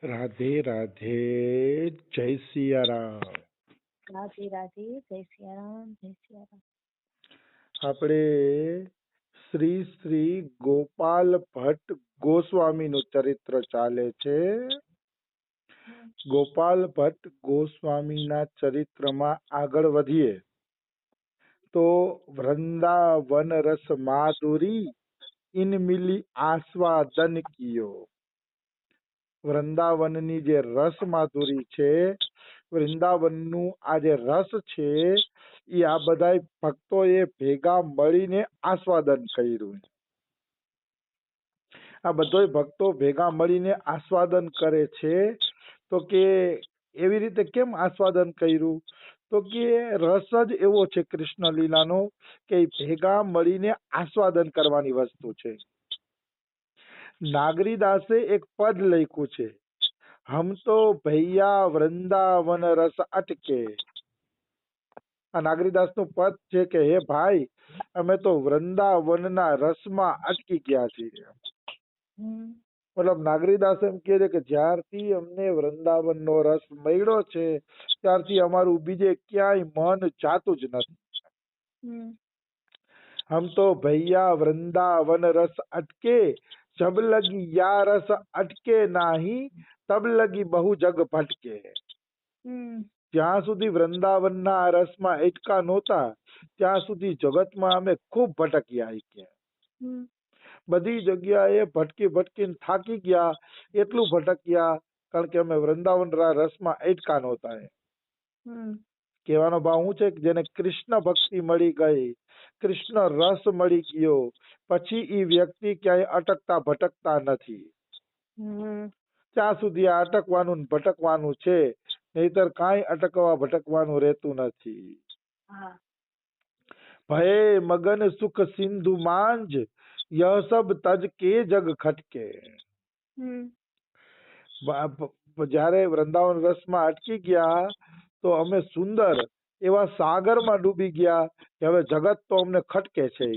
રાધે રાધે, જય સિયારામ. રાધે રાધે, જય સિયારામ, જય સિયારામ. આપણે શ્રી શ્રી ગોપાલ ભટ્ટ ગોસ્વામીનું ચરિત્ર ચાલે છે. ગોપાલ ભટ્ટ ગોસ્વામીના ચરિત્રમાં આગળ વધીએ તો વૃંદાવન રસ માધુરી ઇન મિલી આસ્વાદન કિયો. વૃંદાવનની જે રસ માધુરી છે, વૃંદાવનનું આ જે રસ છે, એ આ બધા ભક્તોએ ભેગા મળીને આસ્વાદન કર્યું. આ બધોય ભક્તો ભેગા મળીને આસ્વાદન કરે છે. તો કે એવી રીતે કેમ આસ્વાદન કર્યું? તો કે રસ જ એવો છે કૃષ્ણ લીલાનો કે ભેગા મળીને આસ્વાદન કરવાની વસ્તુ છે. નાગરીદાસે એક પદ લખ્યું છે, હમ તો ભૈયા વૃંદાવન રસ અટકે. આ નાગરીદાસ નું પદ છે કે હે ભાઈ, અમે તો વૃંદાવનના રસમાં અટકી ગયા છીએ. મતલબ નાગરીદાસ એમ કહે છે કે જ્યારથી અમને વૃંદાવનનો રસ મળ્યો છે ત્યારથી અમારું બીજે ક્યાંય મન જાતું જ નથી. હમ તો ભૈયા વૃંદાવન રસ અટકે, જબ લગી યા રસ અટકે નાહી, તબ લગી બહુ જગ ભટકે. જ્યાં સુધી વૃંદાવનના રસમાં એટકા નહોતા ત્યાં સુધી જગતમાં અમે ખૂબ ભટક્યા. બધી જગ્યાએ ભટકી ભટકીને થાકી ગયા. એટલું ભટક્યા કારણ કે અમે વૃંદાવન રસમાં એટકા નહોતા. કહેવાનો ભાવ શું છે કે જેને કૃષ્ણ ભક્તિ મળી ગઈ, કૃષ્ણ રસ મળી ગયો, પછી એ વ્યક્તિ ક્યાંય અટકતા ભટકતા નથી. ત્યાં સુધી આ અટકવાનું ભટકવાનું છે, નહીતર કાંઈ અટકવા ભટકવાનું રહેતું નથી. ભય મગન સુખ સિંધુ માંજ, યહ સબ તજ કે જગ ખટકે. જયારે વૃંદાવન રસમાં અટકી ગયા તો અમે સુંદર એવા સાગરમાં ડૂબી ગયા કે હવે જગત તો અમને ખટકે છે.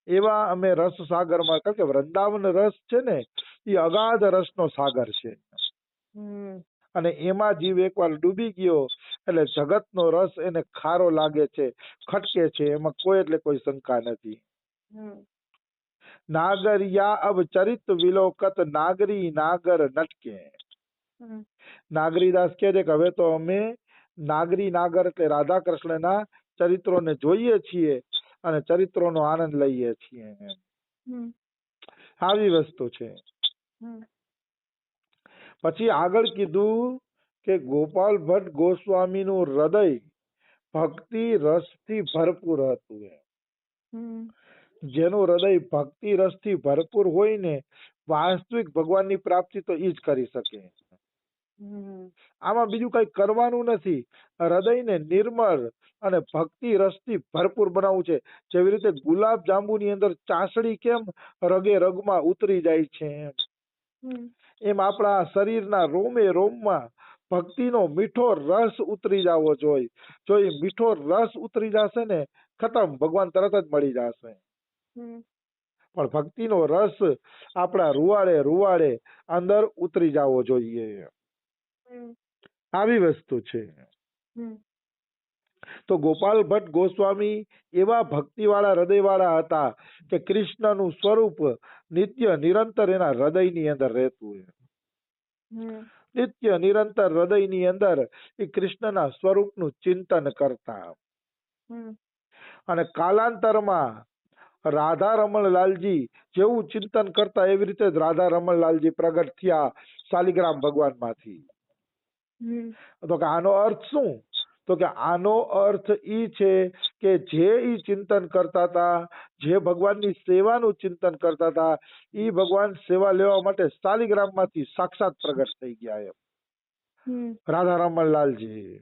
એવા અમે રસ સાગરમાં, કારણ કે વૃંદાવન રસ છે ને એ અગાધ રસનો સાગર છે, અને એમાં જીવ એકવાર ડૂબી ગયો એટલે જગતનો રસ એને ખારો લાગે છે, ખટકે છે, એમાં કોઈ એટલે કોઈ શંકા નથી. નાગરિયા અબ ચરિત વિલોકત, નાગરી નાગર નટકે. નાગરીદાસ કહે છે કે હવે તો અમે નાગરી નાગર એટલે રાધા કૃષ્ણના ચરિત્રોને જોઈએ છીએ અને ચરિત્રોનો આનંદ લઈએ છીએ. આવી વસ્તુ છે. પછી આગળ કીધું કે ગોપાલ ભટ્ટ ગોસ્વામીનું હૃદય ભક્તિ રસથી ભરપૂર હતું. જેનું હૃદય ભક્તિ રસથી ભરપૂર હોય ને, વાસ્તવિક ભગવાનની પ્રાપ્તિ તો ઈ જ કરી શકે. આમાં બીજું કઈ કરવાનું નથી. હૃદયને નિર્મળ અને ભક્તિ રસથી ભરપૂર બનાવવું છે. જેવી રીતે ગુલાબ જાંબુની અંદર ચાસડી કેમ રગે રગમાં ઉતરી જાય છે, એમ આપણા શરીરના રોમે રોમમાં ભક્તિનો મીઠો રસ ઉતરી જવો જોઈએ. જો એ મીઠો રસ ઉતરી જશે ને, ખતમ, ભગવાન તરત જ મળી જશે. પણ ભક્તિનો રસ આપણા રૂવાડે રૂવાડે અંદર ઉતરી જવો જોઈએ. આવી વસ્તુ છે. તો ગોપાલ ભટ્ટ ગોસ્વામી એવા ભક્તિવાળા હૃદયવાળા હતા કે કૃષ્ણનું સ્વરૂપ નિત્ય નિરંતર એના હૃદયની અંદર રહેતું. નિત્ય નિરંતર હૃદયની અંદર એ કૃષ્ણના સ્વરૂપનું ચિંતન કરતા. અને કાલાંતરમાં રાધા રમણલાલજી જેવું ચિંતન કરતા એવી રીતે જ રાધા રમણલાલજી પ્રગટ થયા શાલિગ્રામ ભગવાનમાંથી. તો કે આનો અર્થ શું? તો કે આનો અર્થ ઈ છે કે જે ઈ ચિંતન કરતા હતા, જે ભગવાનની સેવાનું ચિંતન કરતા હતા, ઈ ભગવાન સેવા લેવા માટે શાલિગ્રામમાંથી સાક્ષાત પ્રગટ થઈ ગયા એમ રાધા રમણલાલજી.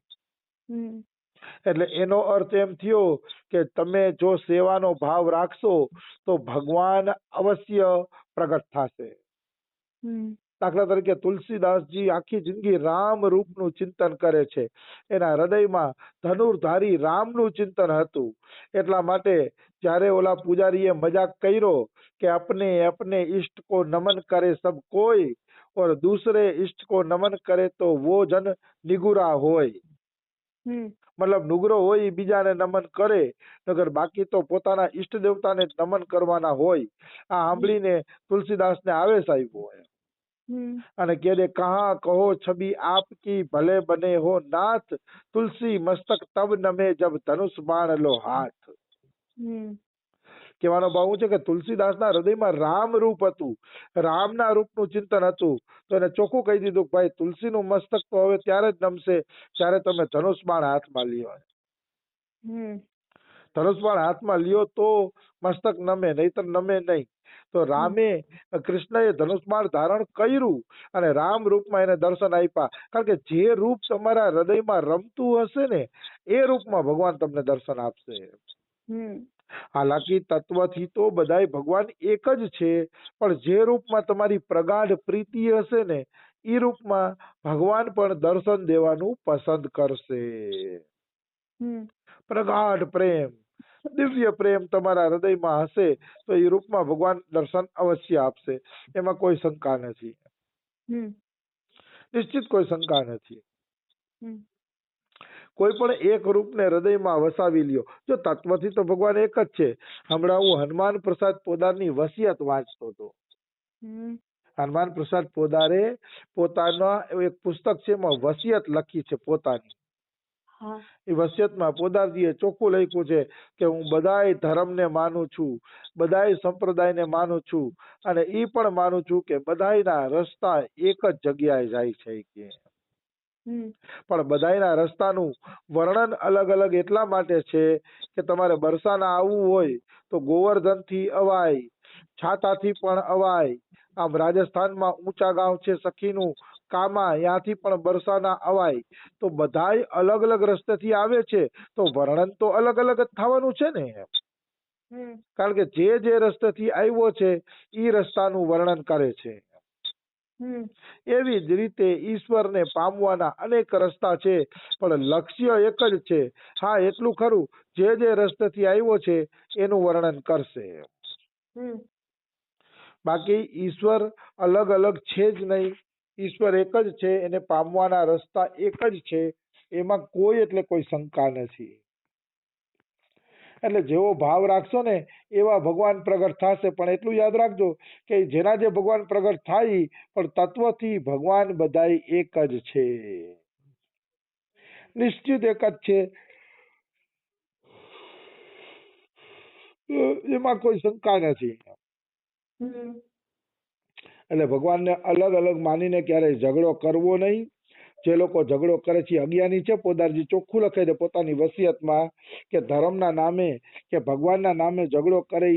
એટલે એનો અર્થ એમ થયો કે તમે જો સેવાનો ભાવ રાખશો તો ભગવાન અવશ્ય પ્રગટ થશે. દાખલા તરીકે તુલસીદાસજી આખી જિંદગી રામ રૂપનું ચિંતન કરે છે. એના હૃદયમાં ધનુર્ધારી રામનું ચિંતન હતું. એટલા માટે જ્યારે ઓલા પૂજારીએ મજાક કર્યો કે અપને અપને ઇષ્ટ કો નમન કરે સબ કોઈ, और दूसरे इष्ट को नमन करे तो वो जन निगुरा होय। મતલબ નુગરો હોય એ બીજાને નમન કરે, નગર બાકી તો પોતાના ઈષ્ટ દેવતાને જ નમન કરવાના હોય। આ સાંભળીને તુલસીદાસને આવેશ આવ્યો હોય અને કહે દે કહા કહો છબી આપકી ભલે બને હો નાથ, તુલસી મસ્તક તબ નમે જબ ધનુષ બાણ લો હાથ। કહેવાનો ભાવ છે કે તુલસીદાસના હૃદયમાં રામ રૂપ હતું, રામના રૂપનું ચિંતન હતું, તો એને ચોખ્ખું કહી દીધું કે ભાઈ તુલસીનું મસ્તક તો હવે ત્યારે જ નમશે જ્યારે તમે ધનુષ બાણ હાથમાં લ્યો। ધનુષ બાણ હાથમાં લ્યો તો મસ્તક નમે, નહીતર નમે નહીં। તો રામે કૃષ્ણએ ધનુષ બાણ ધારણ કર્યું અને રામ રૂપમાં એને દર્શન આપ્યા, કારણ કે જે રૂપ તમારા હૃદયમાં રમતું હશે ને એ રૂપમાં ભગવાન તમને દર્શન આપશે। હાલાકી તત્વથી તો બધાય ભગવાન એક જ છે, પણ જે રૂપમાં તમારી પ્રગાઢ પ્રીતિ હશે ને એ રૂપમાં ભગવાન પણ દર્શન દેવાનું પસંદ કરશે। પ્રગાઢ પ્રેમ, દિવ્ય પ્રેમ તમારા હૃદયમાં હશે તો એ રૂપમાં ભગવાન દર્શન અવશ્ય આપશે, એમાં કોઈ શંકા નથી, નિશ્ચિત કોઈ શંકા નથી। કોઈ પણ એક રૂપને હૃદયમાં વસાવી લ્યો। જો તત્વથી તો ભગવાન એક જ છે। હમણાં હું હનુમાન પ્રસાદ પોદારની વસિયત વાંચતો હતો। હનુમાન પ્રસાદ પોદારે પોતાના એક પુસ્તક છે એમાં વસિયત લખી છે પોતાની। એ વસિયતમાં પોદારજીએ ચોખ્ખું લખ્યું છે કે હું બધાય ધર્મને માનું છું, બધાય સંપ્રદાયને માનું છું અને એ પણ માનું છું કે બધાયના રસ્તા એક જ જગ્યાએ જાય છે કે પણ બધાયના રસ્તાનું વર્ણન અલગ અલગ એટલા માટે છે કે તમારે બરસાના આવવું હોય તો ગોવર્ધનથી અવાય, છાતાથી પણ અવાય। આમ રાજસ્થાનમાં ઊંચા ગામ છે સખીનું કામા, ત્યાંથી પણ બરસાના અવાય। તો બધાય અલગ અલગ રસ્તેથી આવે છે તો વર્ણન તો અલગ અલગ જ થવાનું છે ને, કારણ કે જે જે રસ્તેથી આવ્યો છે એ રસ્તાનું વર્ણન કરે છે। એવી જ રીતે ઈશ્વરને પામવાના અનેક રસ્તા છે પણ લક્ષ્ય એક જ છે। હા એટલું ખરું જે જે રસ્તેથી આવ્યો છે એનું વર્ણન કરશે, બાકી ઈશ્વર અલગ અલગ છે જ નહીં। ઈશ્વર એક જ છે, એને પામવાના રસ્તા એક જ છે, એમાં કોઈ એટલે કોઈ શંકા નથી। એટલે જેવો ભાવ રાખશો ને એવા ભગવાન પ્રગટ થશે, પણ એટલું યાદ રાખજો કે જેના જે ભગવાન પ્રગટ થાય પણ તત્વથી ભગવાન બધાય એક જ છે, નિશ્ચિત એક જ છે, એમાં કોઈ શંકા નથી। એટલે ભગવાનને અલગ અલગ માનીને ક્યારેય ઝઘડો કરવો નહીં। જે લોકો ઝઘડો કરે છે અજ્ઞાની છે। પોદારજી ચોખ્ખું લખે છે પોતાની વસિયતમાં કે ધર્મના નામે કે ભગવાનના નામે ઝઘડો કરે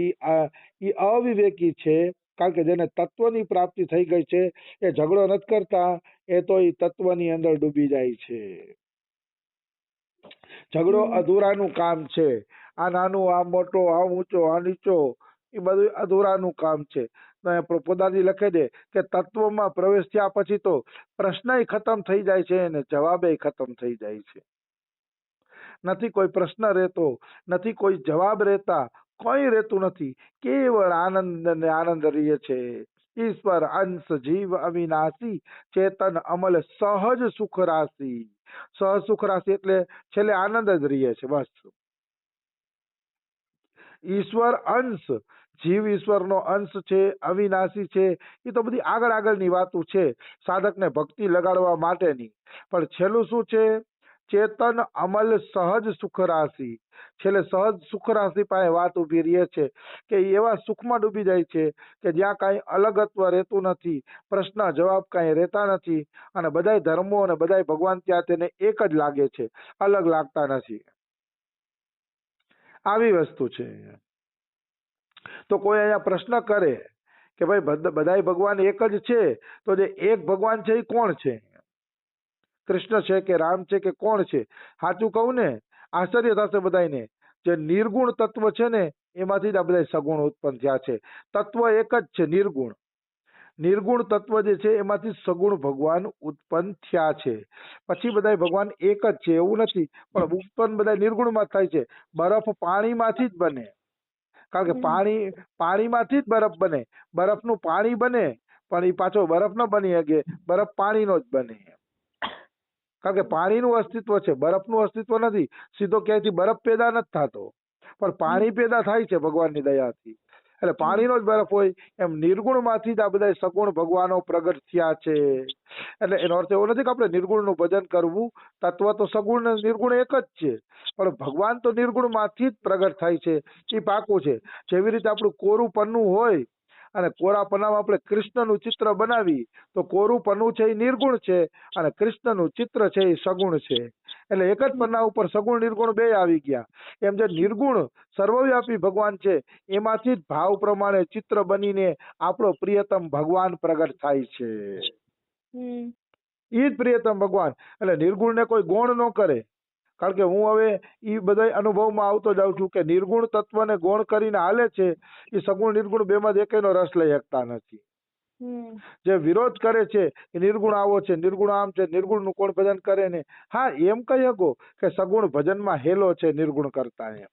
એ અવિવેકી છે, કારણ કે જેને તત્વની પ્રાપ્તિ થઈ ગઈ છે એ ઝઘડો નથી કરતા, એ તો એ તત્વની અંદર ડૂબી જાય છે। ઝઘડો અધૂરાનું કામ છે। આ નાનું, આ મોટો, આ ઊંચો, આ નીચો, એ બધું અધૂરાનું કામ છે। પોદારજી લખે છે કે તત્વમાં પ્રવેશ થયા પછી તો પ્રશ્નય ખતમ થઈ જાય છે અને જવાબે ખતમ થઈ જાય છે। નથી કોઈ પ્રશ્ન રહેતો, નથી કોઈ જવાબ રહેતા, કોઈ રહેતું નથી, કેવળ આનંદ ને આનંદ રહે છે। ઈશ્વર અંશ જીવ અવિનાશી, ચેતન અમલ સહજ સુખ રાશિ। સહજ સુખ રાશિ એટલે છેલ્લે આનંદ જ રહે છે બસ। ઈશ્વર અંશ, જીવ ઈશ્વરનો અંશ છે, અવિનાશી છે, એ તો બધી આગળ આગળની વાતો છે સાધકને ભક્તિ લગાડવા માટેની। પણ છેલ્લું શું છે? ચેતન અમલ સહજ સુખ રાશિ। છેલ્લે સહજ સુખ રાશિ પાસે વાત ઉભી રહે છે કે એવા સુખમાં ડૂબી જાય છે કે જ્યાં કાંઈ અલગત્વ રહેતું નથી, પ્રશ્ન જવાબ કાંઈ રહેતા નથી અને બધાય ધર્મો અને બધાય ભગવાન ત્યાં તેને એક જ લાગે છે, અલગ લાગતા નથી। આવી વસ્તુ છે। તો કોઈ અહીંયા પ્રશ્ન કરે કે ભાઈ બધાય ભગવાન એક જ છે, તો જે એક ભગવાન છે એ કોણ છે? કૃષ્ણ છે કે રામ છે કે કોણ છે? સાચું કહું ને આશ્ચર્ય થશે બધાને, જે નિર્ગુણ તત્વ છે ને એમાંથી જ આ બધા સગુણ ઉત્પન્ન થયા છે। તત્વ એક જ છે નિર્ગુણ, નિર્ગુણ તત્વ જે છે એમાંથી સગુણ ભગવાન ઉત્પન્ન થયા છે। પછી બધા ભગવાન એક જ છે એવું નથી, પણ ઉત્પન્ન બધા નિર્ગુણમાં થાય છે। બરફ પાણીમાંથી જ બને, કારણ કે પાણીમાંથી જ બરફ બને, બરફનું પાણી બને પણ એ પાછો બરફ ન બની શકે, બરફ પાણીનો જ બને. કારણ કે પાણીનું અસ્તિત્વ છે, બરફનું અસ્તિત્વ નથી. સીધો ક્યાંયથી બરફ પેદા નથી થતો, પણ પાણી પેદા થાય છે ભગવાનની દયાથી. એટલે પાણીનો જ બરફ હોય એમ નિર્ગુણ માંથી જ આ બધા સગુણ ભગવાનો પ્રગટ થયા છે. એટલે એનો અર્થ એવો નથી કે આપણે નિર્ગુણનું ભજન કરવું. તત્વ તો સગુણ ને નિર્ગુણ એક જ છે, પણ ભગવાન તો નિર્ગુણ માંથી જ પ્રગટ થાય છે, એ પાકું છે. જેવી રીતે આપણું કોરું પન્નું હોય અને કોરા પન્નામાં આપણે કૃષ્ણનું ચિત્ર બનાવી તો કોરું પન્નું છે એ નિર્ગુણ છે અને કૃષ્ણનું ચિત્ર છે એ સગુણ છે. એટલે એક જ પન્ના ઉપર સગુણ નિર્ગુણ બે આવી ગયા. એમ જે નિર્ગુણ સર્વવ્યાપી ભગવાન છે એમાંથી જ ભાવ પ્રમાણે ચિત્ર બનીને આપણો પ્રિયતમ ભગવાન પ્રગટ થાય છે. ઈ જ પ્રિયતમ ભગવાન. એટલે નિર્ગુણને કોઈ ગૌણ ન કરે. કારણ કે હું હવે ઈ બધા અનુભવમાં આવતો જાઉં છું કે નિર્ગુણ તત્વને ગૌણ કરીને હાલે છે એ સગુણ નિર્ગુણ બેમાં જ એકેયનો રસ લઈ શકતા નથી. જે વિરોધ કરે છે કે નિર્ગુણ આવો છે, નિર્ગુણ આમ છે, નિર્ગુણનું કોણ ભજન કરે ને, હા એમ કહી શકો કે સગુણ ભજનમાં હેલો છે નિર્ગુણ કરતા એમ.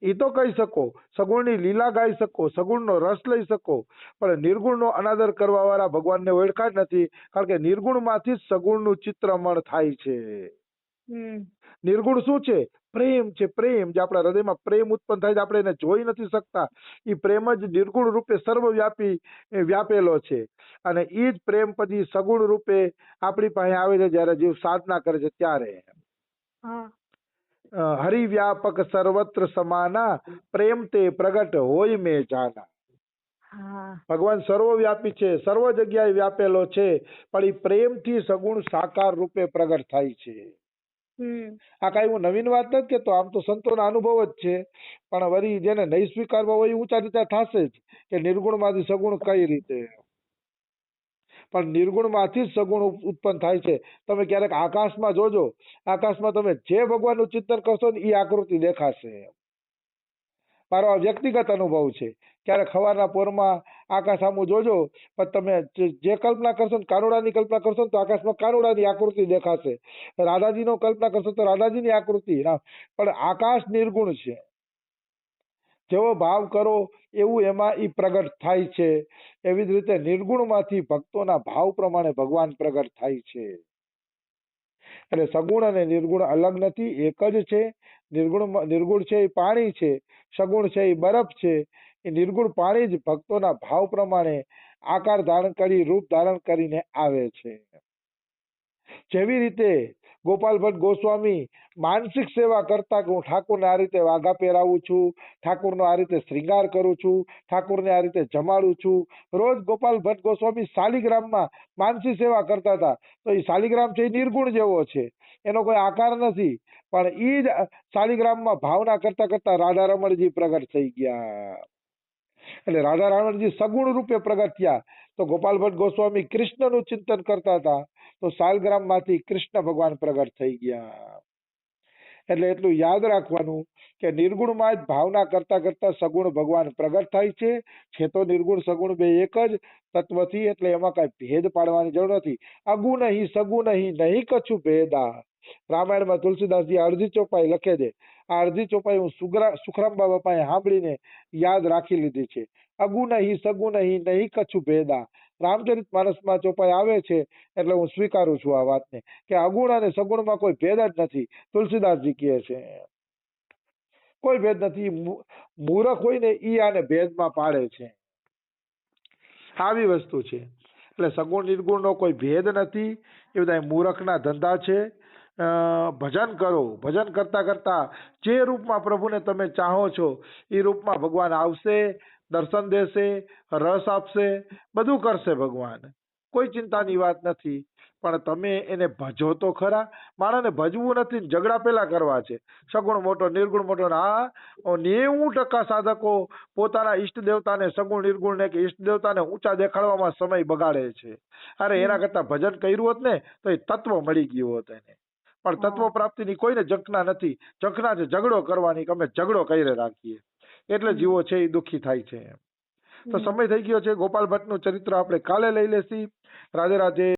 એ તો કહી શકો, સગુણની લીલા ગાઈ શકો, સગુણનો રસ લઈ શકો, પણ નિર્ગુણનો અનાદર કરવા વાળા ભગવાનને ઓળખા જ નથી. કારણ કે નિર્ગુણમાંથી જ સગુણનું ચિત્રમણ થાય છે. નિર્ગુણ શું છે? પ્રેમ છે. પ્રેમ જે આપણા હૃદયમાં પ્રેમ ઉત્પન્ન થાય છે, આપણે એને જોઈ નથી શકતા. એ પ્રેમ જ નિર્ગુણ રૂપે સર્વવ્યાપી વ્યાપેલો છે અને એ જ પ્રેમ પછી સગુણ રૂપે આપણી પાસે આવે છે જયારે જીવ સાધના કરે છે ત્યારે. હરિવ્યાપક સર્વત્ર સમાના, પ્રેમ તે પ્રગટ હોય મેં જાના. ભગવાન સર્વવ્યાપી છે, સર્વ જગ્યાએ વ્યાપેલો છે, પણ એ પ્રેમથી સગુણ સાકાર રૂપે પ્રગટ થાય છે. આ કઈ હું નવીન વાત નથી કેતો, આમ તો સંતોના અનુભવ જ છે. પણ વળી જેને નહીં સ્વીકારવા હોય ઊંચા નીચા થશે જ કે નિર્ગુણ માંથી સગુણ કઈ રીતે. પણ નિર્ગુણ માંથી જ સગુણ ઉત્પન્ન થાય છે. તમે ક્યારેક આકાશમાં જોજો, આકાશમાં તમે જે ભગવાનનું ચિંતન કરશો ને એ આકૃતિ દેખાશે. મારો આ વ્યક્તિગત અનુભવ છે. ક્યારેક સવારના પોરમાં આકાશ સામું જોજો, પણ તમે જે કલ્પના કરશો ને કાનુડાની કલ્પના કરશો ને તો આકાશમાં કાનુડાની આકૃતિ દેખાશે. રાધાજીનો કલ્પના કરશો તો રાધાજીની આકૃતિ. પણ આકાશ નિર્ગુણ છે. જેવો ભાવ કરો એવું એમાં ઈ પ્રગટ થાય છે. એવી જ રીતે નિર્ગુણમાંથી ભક્તોના ભાવ પ્રમાણે ભગવાન પ્રગટ થાય છે. એટલે સગુણ અને નિર્ગુણ અલગ નથી, એક જ છે. નિર્ગુણ છે એ પાણી છે, સગુણ છે એ બરફ છે. એ નિર્ગુણ પાણી જ ભક્તોના ભાવ પ્રમાણે આકાર ધારણ કરી, રૂપ ધારણ કરીને આવે છે. જેવી રીતે ગોપાલ ભટ્ટ ગોસ્વામી માનસિક સેવા કરતા કે હું ઠાકોરને આ રીતે વાઘા પહેરાવું છું, ઠાકોરનો આ રીતે શ્રૃંગાર કરું છું, ઠાકોરને આ રીતે જમાડું છું. રોજ ગોપાલ ભટ્ટ ગોસ્વામી શાલિગ્રામમાં માનસિક સેવા કરતા હતા. તો એ શાલિગ્રામ છે એ નિર્ગુણ જેવો છે, એનો કોઈ આકાર નથી. પણ એ જ શાલિગ્રામમાં ભાવના કરતા કરતા રાધા રમણજી પ્રગટ થઈ ગયા. એટલે રાધા રમણજી સગુણ રૂપે પ્રગટ થયા. તો ગોપાલ ભટ્ટ ગોસ્વામી કૃષ્ણનું ચિંતન કરતા હતા, તો શાલગ્રામમાંથી કૃષ્ણ ભગવાન પ્રગટ થઈ ગયા. એટલે એટલું યાદ રાખવાનું કે નિર્ગુણમાં જ ભાવના કરતા કરતા સગુણ ભગવાન પ્રગટ થાય છે. છે તો નિર્ગુણ સગુણ બે એક જ તત્વથી, એટલે એમાં કઈ ભેદ પાડવાની જરૂર નથી. અગુણ નહીં સગુણ નહીં, નહીં કછું ભેદા. રામાયણમાં તુલસીદાસજી અડધી ચોપાઈ લખે છે. આ અડધી ચોપાઈ હું સુખરામ બાબા પાસે સાંભળીને યાદ રાખી લીધી છે. અગુણ નહીં સગુણ નહીં, નહીં કછું ભેદા. રામચરિત માનસમાં ચોપાઈ આવે છે એટલે હું સ્વીકારું છું આ વાતને કે અગુણ અને સગુણમાં કોઈ ભેદ જ નથી. તુલસીદાસજી કહે છે કોઈ ભેદ નથી. મૂરખ હોય ને ઈ આને ભેદમાં પાડે છે, આવી વસ્તુ છે. એટલે સગુણ નિર્ગુણનો કોઈ ભેદ નથી. એ બધા મૂરખના ધંધા છે. ભજન કરો, ભજન કરતા કરતા જે રૂપમાં પ્રભુને તમે ચાહો છો એ રૂપમાં ભગવાન આવશે, દર્શન દેશે, રસ આપશે, બધું કરશે ભગવાન. કોઈ ચિંતાની વાત નથી. પણ તમે એને ભજો તો ખરા. માણસને ભજવું નથી, ઝઘડા પેલા કરવા છે. સગુણ મોટો નિર્ગુણ મોટો. હા, 90% સાધકો પોતાના ઈષ્ટ દેવતાને સગુણ નિર્ગુણ ને કે ઈષ્ટ દેવતાને ઊંચા દેખાડવામાં સમય બગાડે છે. અરે એના કરતા ભજન કર્યું હોત ને તો એ તત્વ મળી ગયું હોત એને. પણ તત્વ પ્રાપ્તિની કોઈને ઝંખના નથી. ઝંખના છે ઝઘડો કરવાની, કે અમે ઝઘડો કરી રાખીએ. એટલે જીવો છે એ દુઃખી થાય છે. તો સમય થઈ ગયો છે. ગોપાલ ભટ્ટનું ચરિત્ર આપણે કાલે લઈ લેશી. રાધે રાધે.